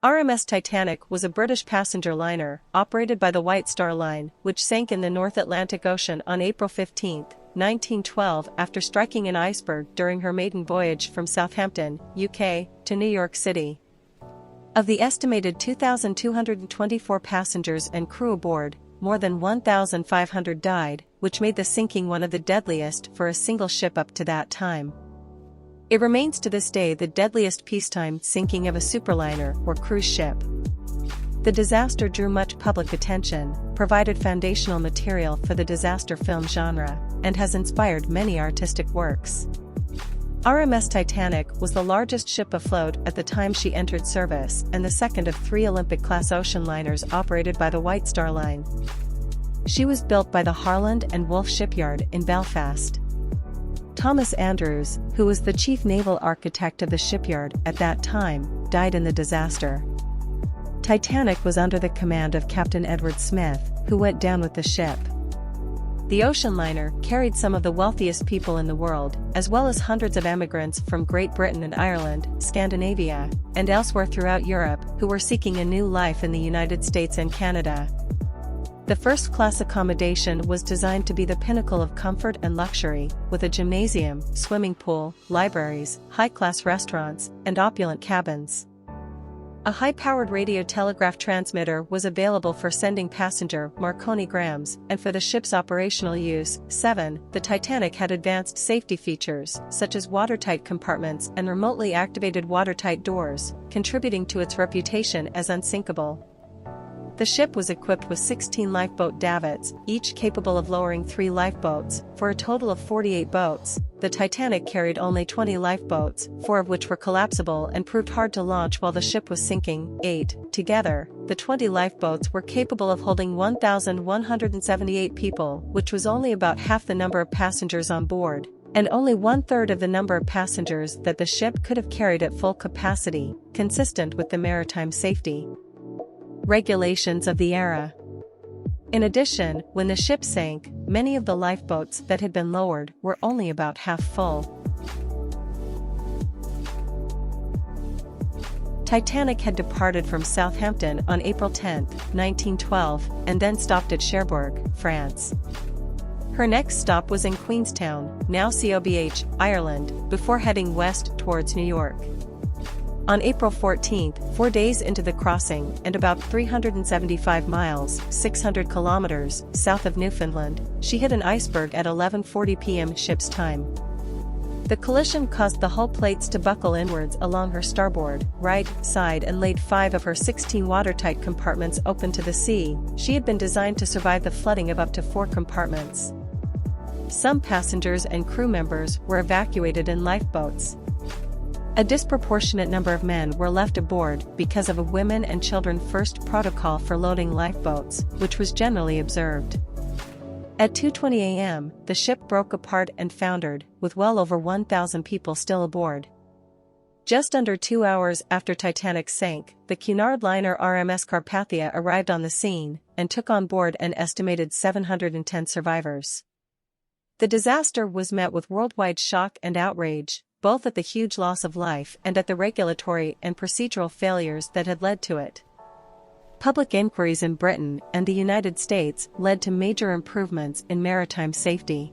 RMS Titanic was a British passenger liner, operated by the White Star Line, which sank in the North Atlantic Ocean on April 15, 1912 after striking an iceberg during her maiden voyage from Southampton, UK, to New York City. Of the estimated 2,224 passengers and crew aboard, more than 1,500 died, which made the sinking one of the deadliest for a single ship up to that time. It remains to this day the deadliest peacetime sinking of a superliner or cruise ship. The disaster drew much public attention, provided foundational material for the disaster film genre, and has inspired many artistic works. RMS Titanic was the largest ship afloat at the time she entered service and the second of 3 Olympic-class ocean liners operated by the White Star Line. She was built by the Harland and Wolff shipyard in Belfast. Thomas Andrews, who was the chief naval architect of the shipyard at that time, died in the disaster. Titanic was under the command of Captain Edward Smith, who went down with the ship. The ocean liner carried some of the wealthiest people in the world, as well as hundreds of emigrants from Great Britain and Ireland, Scandinavia, and elsewhere throughout Europe, who were seeking a new life in the United States and Canada. The first-class accommodation was designed to be the pinnacle of comfort and luxury, with a gymnasium, swimming pool, libraries, high-class restaurants, and opulent cabins. A high-powered radio telegraph transmitter was available for sending passenger Marconi grams, and for the ship's operational use. 7. The Titanic had advanced safety features, such as watertight compartments and remotely activated watertight doors, contributing to its reputation as unsinkable. The ship was equipped with 16 lifeboat davits, each capable of lowering 3 lifeboats, for a total of 48 boats. The Titanic carried only 20 lifeboats, 4 of which were collapsible and proved hard to launch while the ship was sinking. 8. Together, the 20 lifeboats were capable of holding 1,178 people, which was only about half the number of passengers on board, and only 1/3 of the number of passengers that the ship could have carried at full capacity, consistent with the maritime safety regulations of the era. In addition, when the ship sank, many of the lifeboats that had been lowered were only about half full. Titanic had departed from Southampton on April 10, 1912, and then stopped at Cherbourg, France. Her next stop was in Queenstown, now Cobourg, Ireland, before heading west towards New York. On April 14, 4 days into the crossing and about 375 miles, 600 kilometers, south of Newfoundland, she hit an iceberg at 11:40 p.m. ship's time. The collision caused the hull plates to buckle inwards along her starboard, right, side and laid 5 of her 16 watertight compartments open to the sea. She had been designed to survive the flooding of up to 4 compartments. Some passengers and crew members were evacuated in lifeboats. A disproportionate number of men were left aboard because of a women and children first protocol for loading lifeboats, which was generally observed. At 2:20 a.m., the ship broke apart and foundered, with well over 1,000 people still aboard. Just under 2 hours after Titanic sank, the Cunard liner RMS Carpathia arrived on the scene, and took on board an estimated 710 survivors. The disaster was met with worldwide shock and outrage, both at the huge loss of life and at the regulatory and procedural failures that had led to it. Public inquiries in Britain and the United States led to major improvements in maritime safety.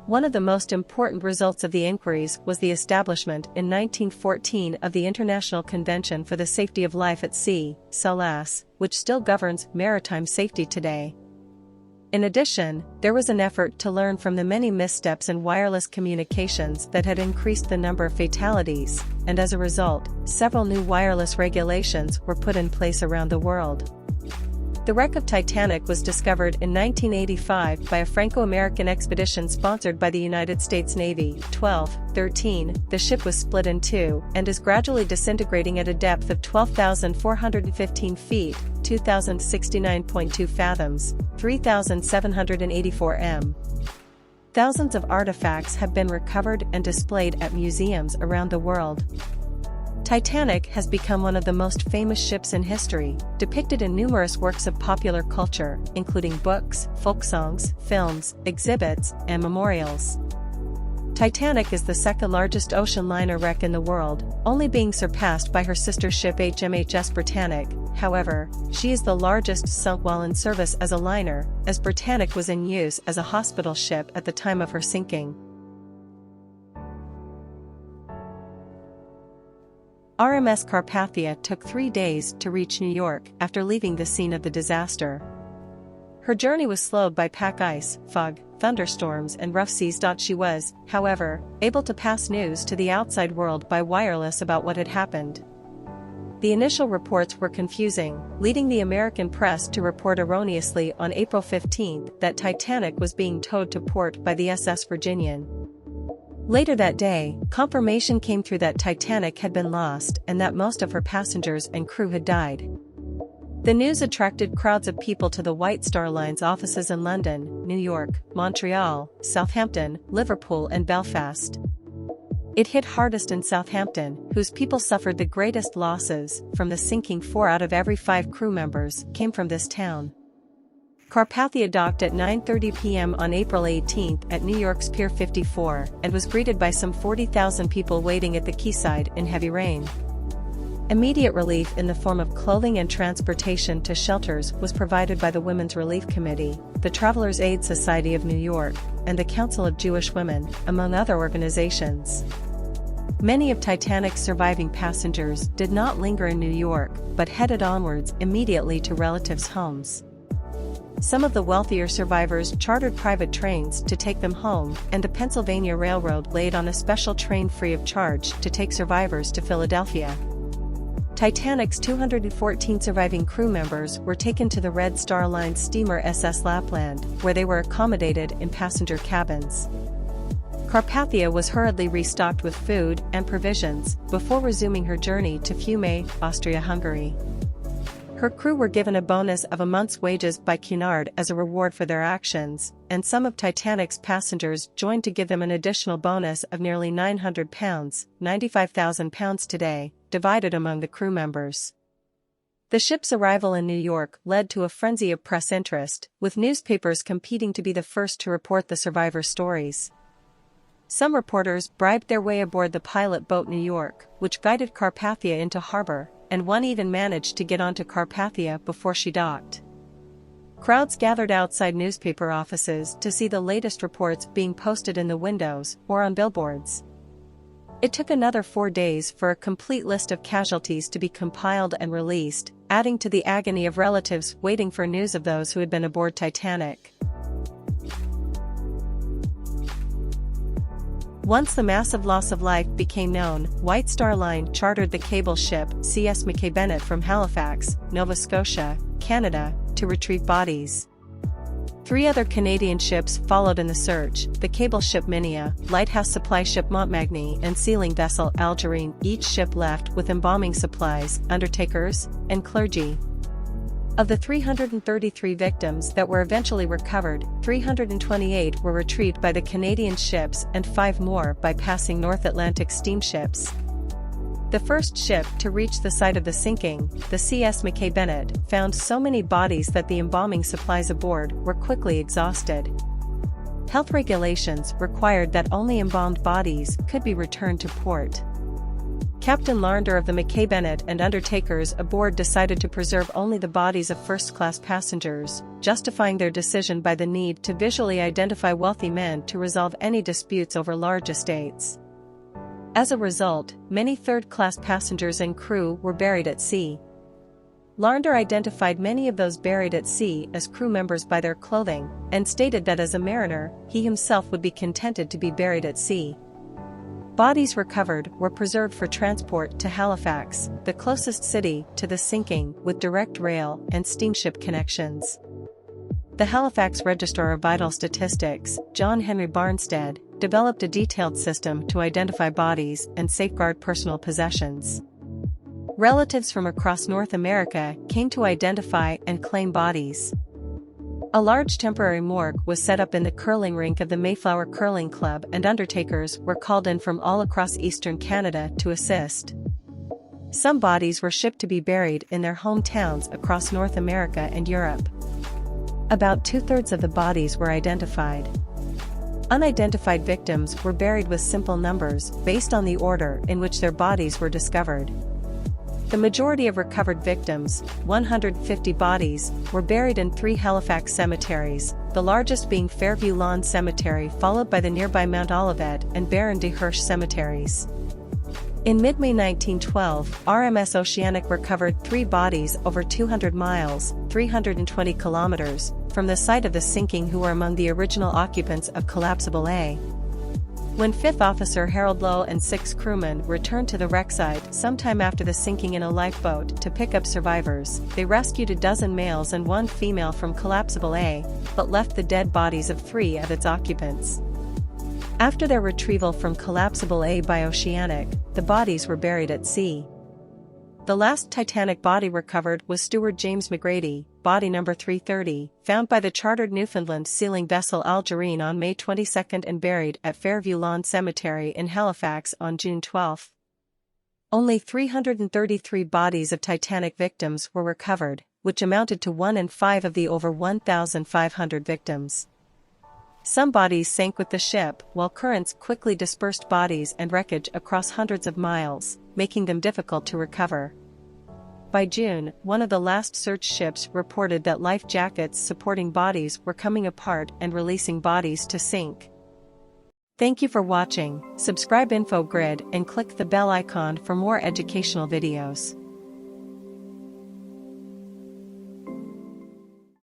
One of the most important results of the inquiries was the establishment in 1914 of the International Convention for the Safety of Life at Sea, SOLAS, which still governs maritime safety today. In addition, there was an effort to learn from the many missteps in wireless communications that had increased the number of fatalities, and as a result, several new wireless regulations were put in place around the world. The wreck of Titanic was discovered in 1985 by a Franco-American expedition sponsored by the United States Navy. 13. The ship was split in 2 and is gradually disintegrating at a depth of 12,415 feet, 2,069.2 fathoms, 3,784 m. Thousands of artifacts have been recovered and displayed at museums around the world. Titanic has become one of the most famous ships in history, depicted in numerous works of popular culture, including books, folk songs, films, exhibits, and memorials. Titanic is the second largest ocean liner wreck in the world, only being surpassed by her sister ship HMHS Britannic. However, she is the largest sunk while in service as a liner, as Britannic was in use as a hospital ship at the time of her sinking. RMS Carpathia took 3 days to reach New York after leaving the scene of the disaster. Her journey was slowed by pack ice, fog, thunderstorms and rough seas. She was, however, able to pass news to the outside world by wireless about what had happened. The initial reports were confusing, leading the American press to report erroneously on April 15 that Titanic was being towed to port by the SS Virginian. Later that day, confirmation came through that Titanic had been lost and that most of her passengers and crew had died. The news attracted crowds of people to the White Star Line's offices in London, New York, Montreal, Southampton, Liverpool and Belfast. It hit hardest in Southampton, whose people suffered the greatest losses. From the sinking, 4 out of every 5 crew members came from this town. Carpathia docked at 9:30 p.m. on April 18 at New York's Pier 54 and was greeted by some 40,000 people waiting at the quayside in heavy rain. Immediate relief in the form of clothing and transportation to shelters was provided by the Women's Relief Committee, the Travelers' Aid Society of New York, and the Council of Jewish Women, among other organizations. Many of Titanic's surviving passengers did not linger in New York, but headed onwards immediately to relatives' homes. Some of the wealthier survivors chartered private trains to take them home, and the Pennsylvania Railroad laid on a special train free of charge to take survivors to Philadelphia. Titanic's 214 surviving crew members were taken to the Red Star Line steamer SS Lapland, where they were accommodated in passenger cabins. Carpathia was hurriedly restocked with food and provisions before resuming her journey to Fiume, Austria-Hungary. Her crew were given a bonus of a month's wages by Cunard as a reward for their actions, and some of Titanic's passengers joined to give them an additional bonus of nearly £900, £95,000 today, divided among the crew members. The ship's arrival in New York led to a frenzy of press interest, with newspapers competing to be the first to report the survivors' stories. Some reporters bribed their way aboard the pilot boat New York, which guided Carpathia into harbor, and one even managed to get onto Carpathia before she docked. Crowds gathered outside newspaper offices to see the latest reports being posted in the windows or on billboards. It took another 4 days for a complete list of casualties to be compiled and released, adding to the agony of relatives waiting for news of those who had been aboard Titanic. Once the massive loss of life became known, White Star Line chartered the cable ship CS Mackay Bennett from Halifax, Nova Scotia, Canada, to retrieve bodies. 3 other Canadian ships followed in the search: the cable ship Minia, lighthouse supply ship Montmagny and sealing vessel Algerine. Each ship left with embalming supplies, undertakers, and clergy. Of the 333 victims that were eventually recovered, 328 were retrieved by the Canadian ships and 5 more by passing North Atlantic steamships. The first ship to reach the site of the sinking, the CS Mackay Bennett, found so many bodies that the embalming supplies aboard were quickly exhausted. Health regulations required that only embalmed bodies could be returned to port. Captain Larnder of the Mackay Bennett and undertakers aboard decided to preserve only the bodies of first-class passengers, justifying their decision by the need to visually identify wealthy men to resolve any disputes over large estates. As a result, many third-class passengers and crew were buried at sea. Larnder identified many of those buried at sea as crew members by their clothing, and stated that as a mariner, he himself would be contented to be buried at sea. Bodies recovered were preserved for transport to Halifax, the closest city to the sinking, with direct rail and steamship connections. The Halifax Registrar of Vital Statistics, John Henry Barnstead, developed a detailed system to identify bodies and safeguard personal possessions. Relatives from across North America came to identify and claim bodies. A large temporary morgue was set up in the curling rink of the Mayflower Curling Club, and undertakers were called in from all across eastern Canada to assist. Some bodies were shipped to be buried in their hometowns across North America and Europe. About 2/3 of the bodies were identified. Unidentified victims were buried with simple numbers based on the order in which their bodies were discovered. The majority of recovered victims, 150 bodies, were buried in 3 Halifax cemeteries, the largest being Fairview Lawn Cemetery, followed by the nearby Mount Olivet and Baron de Hirsch cemeteries. In mid-May 1912, RMS Oceanic recovered 3 bodies over 200 miles, 320 kilometers, from the site of the sinking, who were among the original occupants of Collapsible A. When 5th Officer Harold Lowe and 6 crewmen returned to the wrecksite sometime after the sinking in a lifeboat to pick up survivors, they rescued a dozen males and 1 female from Collapsible A, but left the dead bodies of 3 of its occupants. After their retrieval from Collapsible A by Oceanic, the bodies were buried at sea. The last Titanic body recovered was Steward James McGrady, body number 330, found by the chartered Newfoundland sealing vessel Algerine on May 22 and buried at Fairview Lawn Cemetery in Halifax on June 12. Only 333 bodies of Titanic victims were recovered, which amounted to 1 in 5 of the over 1,500 victims. Some bodies sank with the ship, while currents quickly dispersed bodies and wreckage across hundreds of miles, making them difficult to recover. By June, one of the last search ships reported that life jackets supporting bodies were coming apart and releasing bodies to sink. Thank you for watching. Subscribe InfoGrid and click the bell icon for more educational videos.